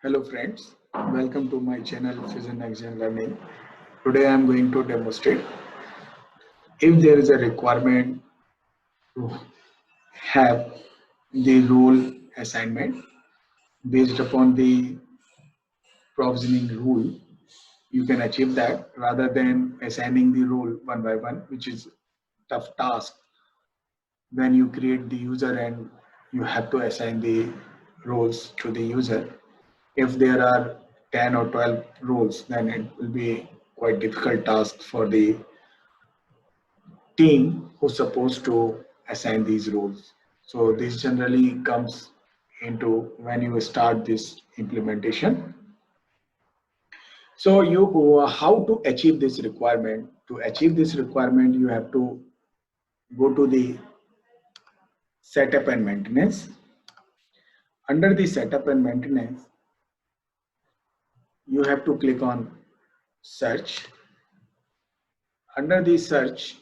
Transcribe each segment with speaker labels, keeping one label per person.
Speaker 1: Hello friends, welcome to my channel Fusion Action Learning. Today I am going to demonstrate if there is a requirement to have the role assignment based upon the provisioning rule. You can achieve that rather than assigning the role one by one, which is tough task when you create the user and you have to assign the roles to the user. If there are 10 or 12 roles, then it will be quite difficult task for the team who's supposed to assign these roles. So this generally comes into when you start this implementation. So you how to achieve this requirement? To achieve this requirement, you have to go to the setup and maintenance. Under the setup and maintenance, you have to click on search. Under the search,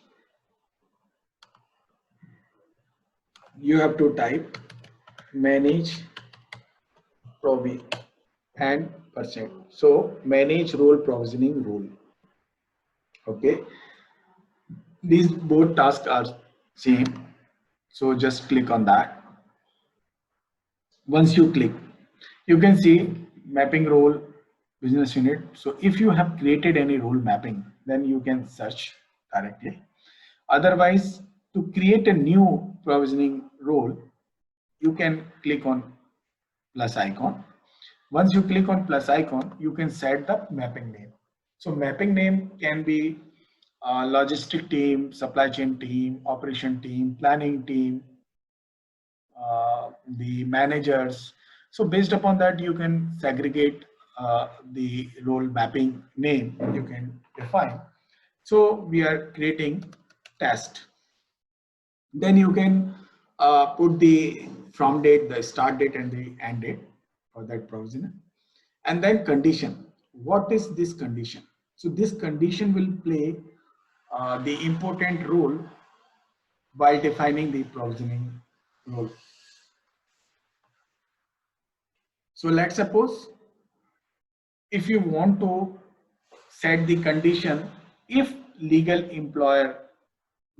Speaker 1: you have to type manage provi and percent. So manage role provisioning rule. Okay, these both tasks are same. So just click on that. Once you click, you can see mapping role business unit. So if you have created any role mapping, then you can search directly. Otherwise, to create a new provisioning role, you can click on plus icon. Once you click on plus icon, you can set the mapping name. So mapping name can be logistic team, supply chain team, operation team, planning team, the managers. So based upon that, you can segregate the role mapping name you can define. So we are creating test. Then you can put the from date, the start date and the end date for that provision. And then condition. What is this condition? So this condition will play the important role while defining the provisioning role. So let's suppose if you want to set the condition if legal employer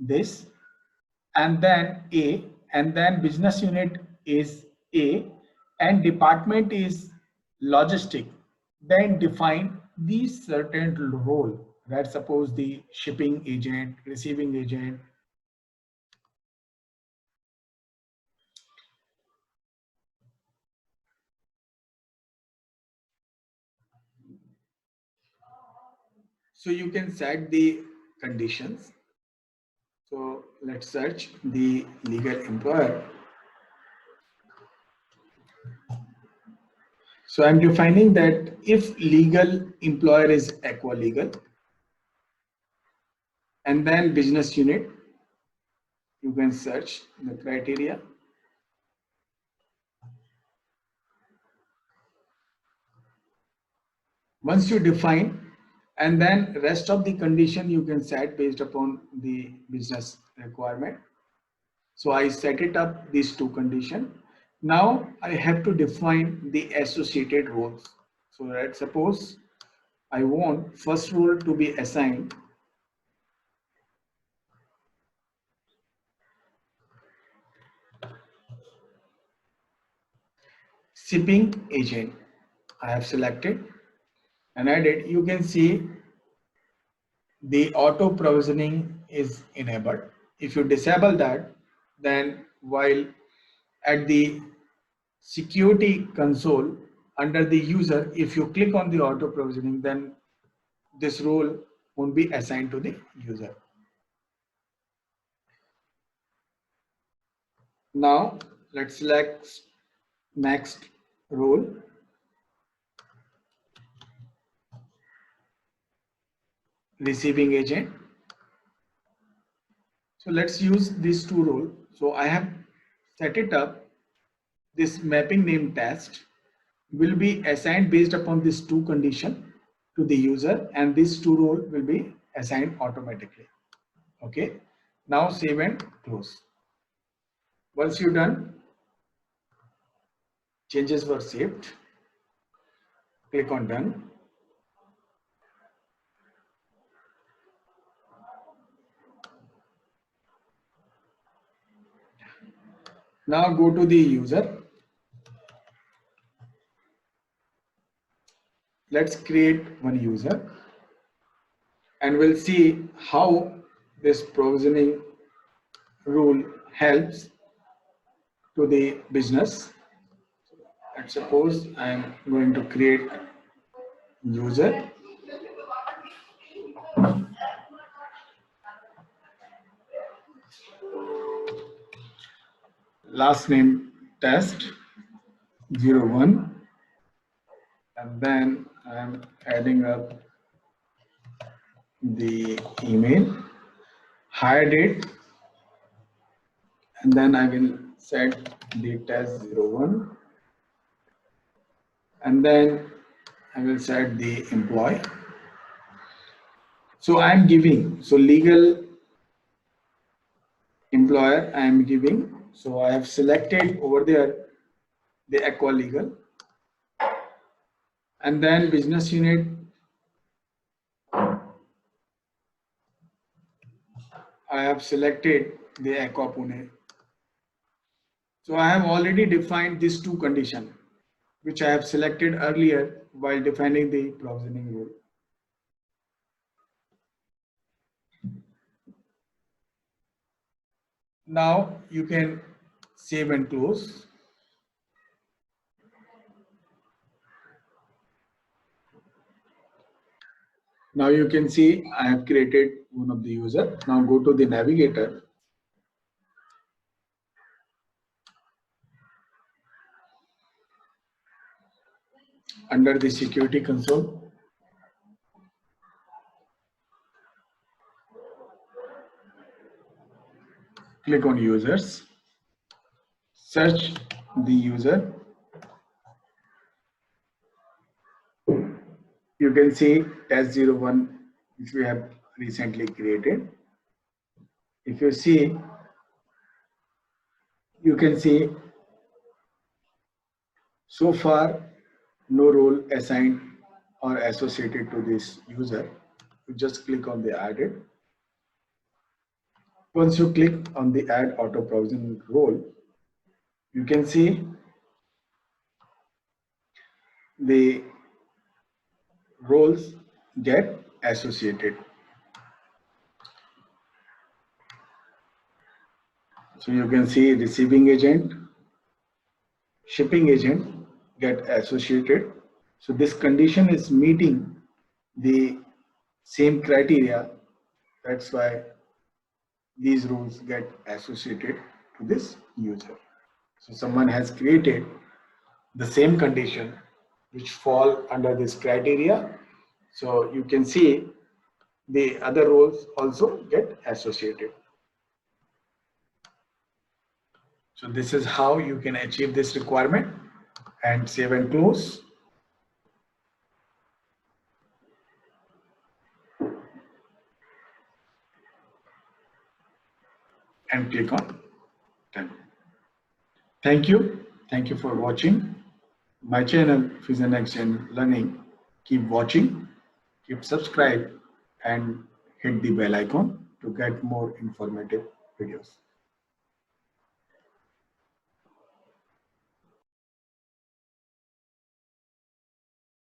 Speaker 1: this and then A and then business unit is A and department is logistic, then define the certain role. Let's suppose the shipping agent, receiving agent. So you can set the conditions. So let's search the legal employer. So I'm defining that if legal employer is Aqua Legal and then business unit, you can search the criteria. Once you define and then rest of the condition you can set based upon the business requirement. So I set it up these two conditions. Now I have to define the associated roles. So let's suppose I want first role to be assigned shipping agent. I have selected and added. You can see the auto provisioning is enabled. If you disable that, then while at the security console under the user, if you click on the auto provisioning, then this role won't be assigned to the user. Now let's select next role. Receiving agent. So let's use these two roles. So I have set it up. This mapping name test will be assigned based upon these two conditions to the user, and these two role will be assigned automatically. Okay. Now save and close. Once you're done, changes were saved. Click on done. Now go to the user. Let's create one user and we'll see how this provisioning rule helps to the business. Let's suppose I am going to create user. Last name test 01, and then I am adding up the email, hire date, and then I will set the test 01, and then I will set the employee. So I am giving, so legal employer I am giving. So I have selected over there the Aqua Legal, and then business unit I have selected the Aqua Pune. So I have already defined these two conditions which I have selected earlier while defining the provisioning rule. Now you can save and close. Now you can see I have created one of the user. Now go to the navigator. Under the security console, click on users, search the user. You can see test 01 which we have recently created. If you see, you can see so far no role assigned or associated to this user. You just click on the added. Once you click on the add auto provisioning role, you can see the roles get associated. So you can see receiving agent, shipping agent get associated. So this condition is meeting the same criteria. That's why these roles get associated to this user. So someone has created the same condition which fall under this criteria. So you can see the other roles also get associated. So this is how you can achieve this requirement, and save and close. And click on done. Thank you. Thank you for watching my channel, Fusion Next-Gen Learning. Keep watching, keep subscribe, and hit the bell icon to get more informative videos.